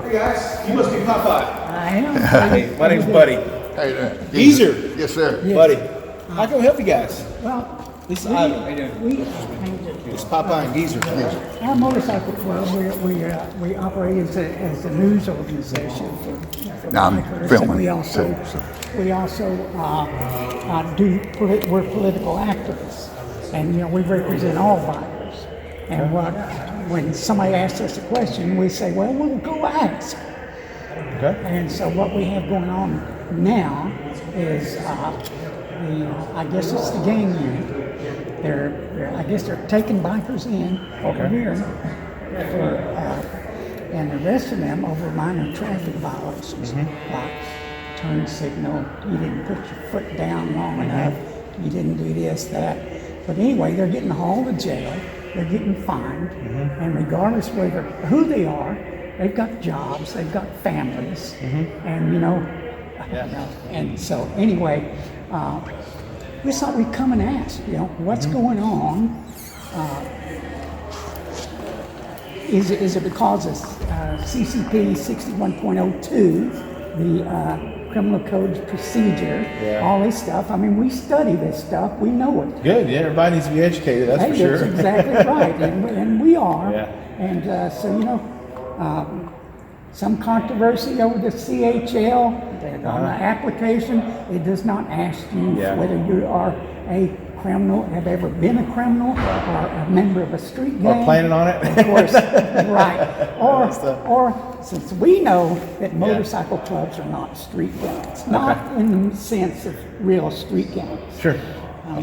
Hey guys, you must be Popeye. I am. Hey, my name's Buddy. Hey there. Geezer. Yes, sir. Yes. Buddy. How can we help you guys? Well, This is we, Ivan. How you doing? we, It's Popeye and Geezer. our motorcycle club, we operate as a news organization for Now I'm bikers. filming, And we also we're political activists, and we represent all bikers. And when somebody asks us a question, we say, well, we'll go ask. Okay. And so what we have going on now is I guess it's the gang unit. I guess they're taking bikers in over here and arresting them over minor traffic violations, like turn signal, you didn't put your foot down long enough, you didn't do this, that. But anyway, they're getting hauled to jail, they're getting fined, and regardless whether who they are, they've got jobs, they've got families, and and so anyway, we thought we'd come and ask, what's going on? Is it because of CCP 61.02, the criminal code procedure, all this stuff? I mean, we study this stuff, we know it. Good, yeah, everybody needs to be educated, that's for sure. That's exactly right, and we are. Yeah. And so, some controversy over the CHL, on the application, it does not ask you whether you are a criminal, have ever been a criminal, or a member of a street gang. Or planning on it. Of course, right. Or since we know that motorcycle clubs are not street gangs, not in the sense of real street gangs. Sure.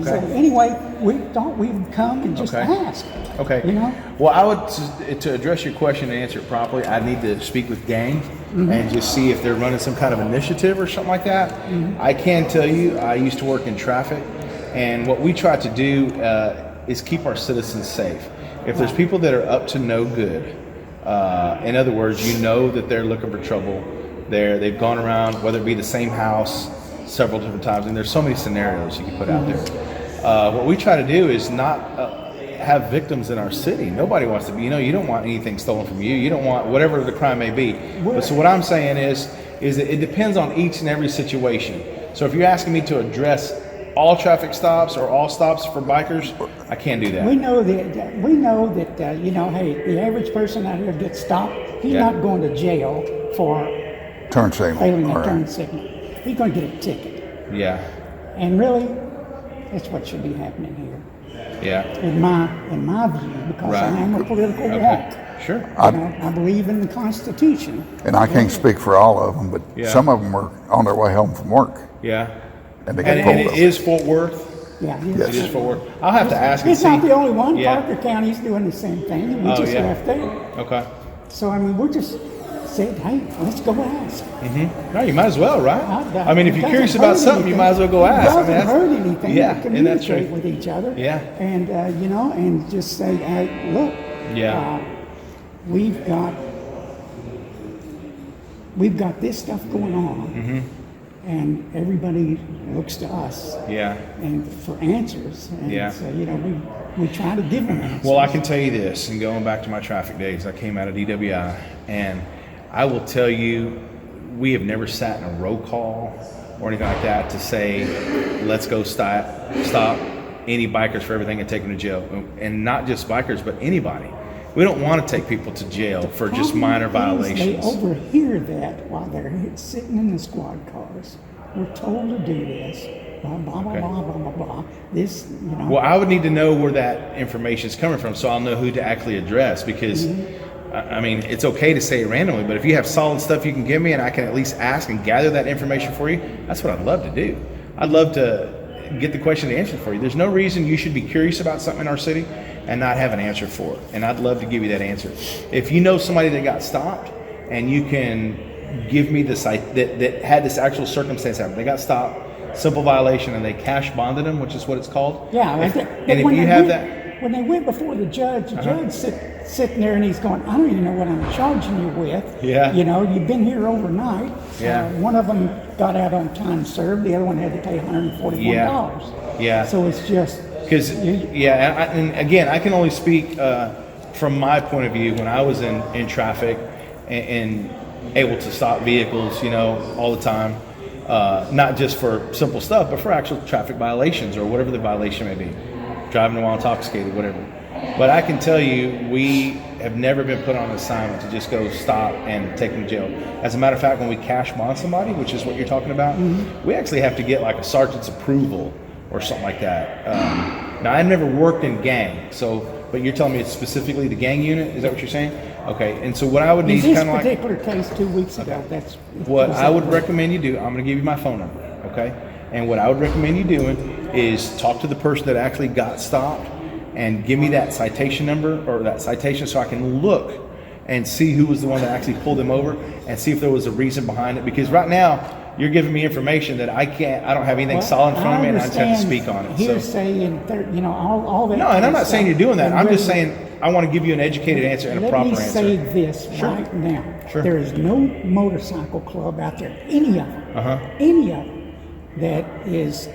So anyway, we thought we'd come and just ask. Okay. Well, I would, to address your question and answer it properly, I need to speak with gang and just see if they're running some kind of initiative or something like that. I can tell you, I used to work in traffic, and what we try to do is keep our citizens safe. If there's people that are up to no good, in other words, that they're looking for trouble, they've gone around, whether it be the same house several different times, and there's so many scenarios you can put out there. What we try to do is not have victims in our city. Nobody wants to be, you don't want anything stolen from you. You don't want whatever the crime may be. But so what I'm saying is that it depends on each and every situation. So if you're asking me to address all traffic stops or all stops for bikers, I can't do that. We know that hey, the average person out here gets stopped. He's not going to jail for Turn signal. failing a turn signal. He's going to get a ticket. Yeah. And really, that's what should be happening here. Yeah. In my view, because I am a political wonk. Sure. I believe in the Constitution. And I can't speak for all of them, but some of them were on their way home from work. Yeah. And they got And pulled it over. is Fort Worth. Yeah. Yes. It is Fort Worth. I'll have to ask and It's see. not the only one. Yeah. Parker County's doing the same thing, and we just left there. Okay. So I mean, we're just said, hey, let's go ask. No, you might as well, right? I mean, if It you're curious doesn't about hurt something, you anything. might as well go ask. It doesn't hurt anything Yeah, to and that's communicate true. with each other. Yeah. And and just say, hey, look. Yeah. We've got this stuff going on, and everybody looks to us. Yeah. And for answers. And so, we try to give them answers. Well, I can tell you this, and going back to my traffic days, I came out of DWI, and I will tell you, we have never sat in a roll call or anything like that to say, let's go stop any bikers for everything and take them to jail. And not just bikers, but anybody. We don't want to take people to jail for just minor violations. They overhear that while they're sitting in the squad cars. We're told to do this. Blah, blah, blah, blah, blah, blah, blah. This, Well, I would need to know where that information is coming from so I'll know who to actually address because, I mean, it's okay to say it randomly, but if you have solid stuff you can give me and I can at least ask and gather that information for you, that's what I'd love to do. I'd love to get the question answered for you. There's no reason you should be curious about something in our city and not have an answer for it. And I'd love to give you that answer. If you know somebody that got stopped and you can give me the site that had this actual circumstance happen, they got stopped, simple violation, and they cash bonded them, which is what it's called. Yeah. If when you they have went- that. When they went before the judge sitting there and he's going, I don't even know what I'm charging you with. Yeah. You've been here overnight. Yeah. One of them got out on time served. The other one had to pay $141. Yeah. So it's just. Because, and again, I can only speak from my point of view when I was in traffic, and able to stop vehicles, all the time. Not just for simple stuff, but for actual traffic violations or whatever the violation may be. Driving while intoxicated, whatever. But I can tell you, we have never been put on an assignment to just go stop and take them to jail. As a matter of fact, when we cash bond somebody, which is what you're talking about, we actually have to get like a sergeant's approval or something like that. Now, I've never worked in gang, but you're telling me it's specifically the gang unit? Is that what you're saying? Okay, and so what I would need In this kind of particular case 2 weeks ago, that's what I would recommend you do. I'm going to give you my phone number, okay? And what I would recommend you doing is talk to the person that actually got stopped and give me that citation number or that citation so I can look and see who was the one that actually pulled them over and see if there was a reason behind it. Because right now, you're giving me information that I don't have anything solid in front of me, and I just have to speak on it. Hearsay and all that. No, and I'm not saying you're doing that. I'm just saying I want to give you an educated answer and a proper answer. Let me say this right now. Sure. There is no motorcycle club out there, any of them, that is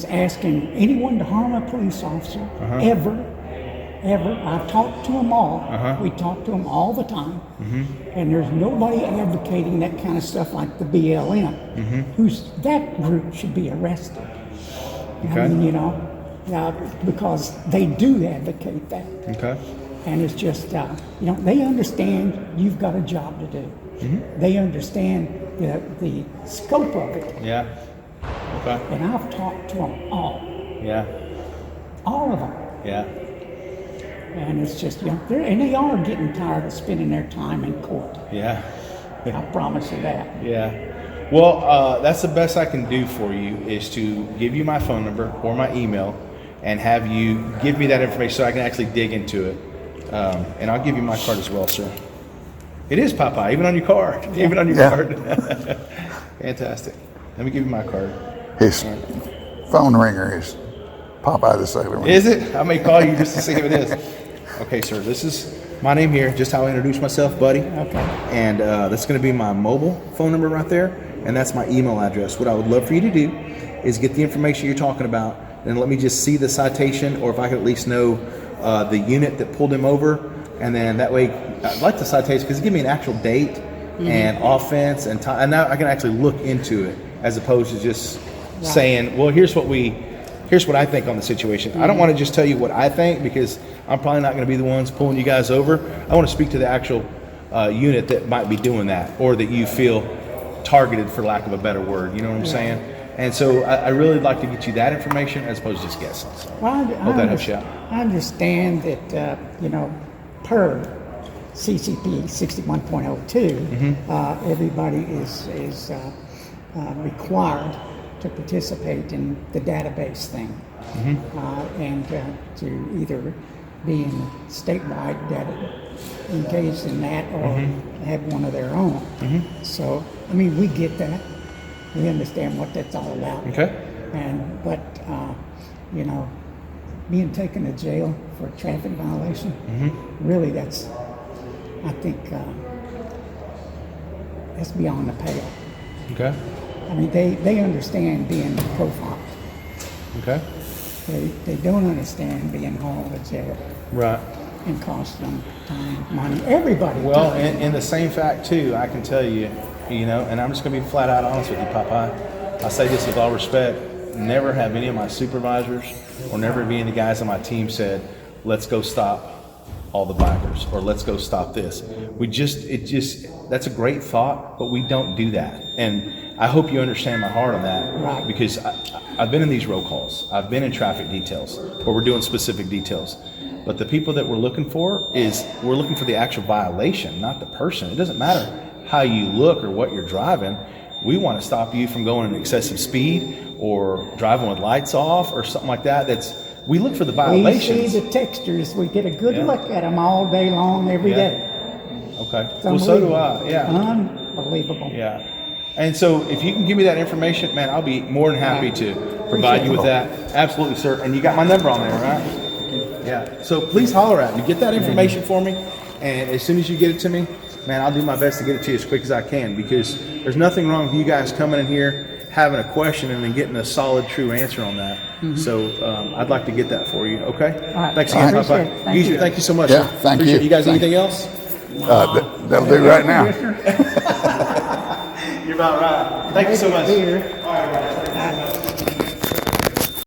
asking anyone to harm a police officer ever. I've talked to them all. We talk to them all the time. And there's nobody advocating that kind of stuff like the BLM. That group should be arrested. Okay. I mean, because they do advocate that. Okay. And it's just, they understand you've got a job to do. They understand the scope of it. Yeah. Okay. And I've talked to them all. Yeah. All of them. Yeah. And it's just, they are getting tired of spending their time in court. Yeah. I promise you that. Yeah. Well, that's the best I can do for you is to give you my phone number or my email and have you give me that information so I can actually dig into it. And I'll give you my card as well, sir. It is Popeye, even on your card. Yeah. Even on your card. Fantastic. Let me give you my card. His phone ringer is Popeye the Sailor Man. Is it? I may call you just to see if it is. Okay, sir. This is my name here, just how I introduce myself, buddy. Okay. And that's going to be my mobile phone number right there, and that's my email address. What I would love for you to do is get the information you're talking about, and let me just see the citation, or if I could at least know the unit that pulled him over, and then that way, I'd like the citation because it gives me an actual date and offense and time, and now I can actually look into it as opposed to just saying, well, here's what I think on the situation. I don't want to just tell you what I think because I'm probably not going to be the ones pulling you guys over. I want to speak to the actual unit that might be doing that or that you feel targeted, for lack of a better word. You know what I'm saying? And so I really like to get you that information as opposed to just guessing. So hope that helps you out. I understand that, per CCP 61.02, everybody is required to participate in the database thing and to either be in statewide data, engaged in that, or have one of their own. So, I mean, we get that. We understand what that's all about. Okay. But being taken to jail for a traffic violation, really, I think that's beyond the pale. Okay. I mean, they understand being profiled. Okay. They don't understand being hauled to jail. Right. And cost them time, money, everybody. Well, in the same fact, too, I can tell you, and I'm just going to be flat out honest with you, Popeye. I say this with all respect. Never have any of my supervisors or never any of the guys on my team said, let's go stop all the bikers or let's go stop this. That's a great thought, but we don't do that. And I hope you understand my heart on that. Right. Because I've been in these roll calls. I've been in traffic details where we're doing specific details. But the people that we're looking for we're looking for the actual violation, not the person. It doesn't matter how you look or what you're driving. We want to stop you from going in excessive speed or driving with lights off or something like that. We look for the violations. We see the textures. We get a good look at them all day long, every day. Okay. Well, so do I. Yeah. Unbelievable. Yeah. And so if you can give me that information, man, I'll be more than happy to provide you with that. Absolutely, sir. And you got my number on there, right? Yeah. So please holler at me. Get that information for me. And as soon as you get it to me, man, I'll do my best to get it to you as quick as I can, because there's nothing wrong with you guys coming in here, having a question, and then getting a solid, true answer on that. So I'd like to get that for you. Okay? All right. Thanks again, Thank you. Thank you so much. Yeah, Sir. thank Appreciate you. You guys, Thank anything else? That'll do right now. You're about right. Thank you so much. Beer. All right, right. Thank you so much.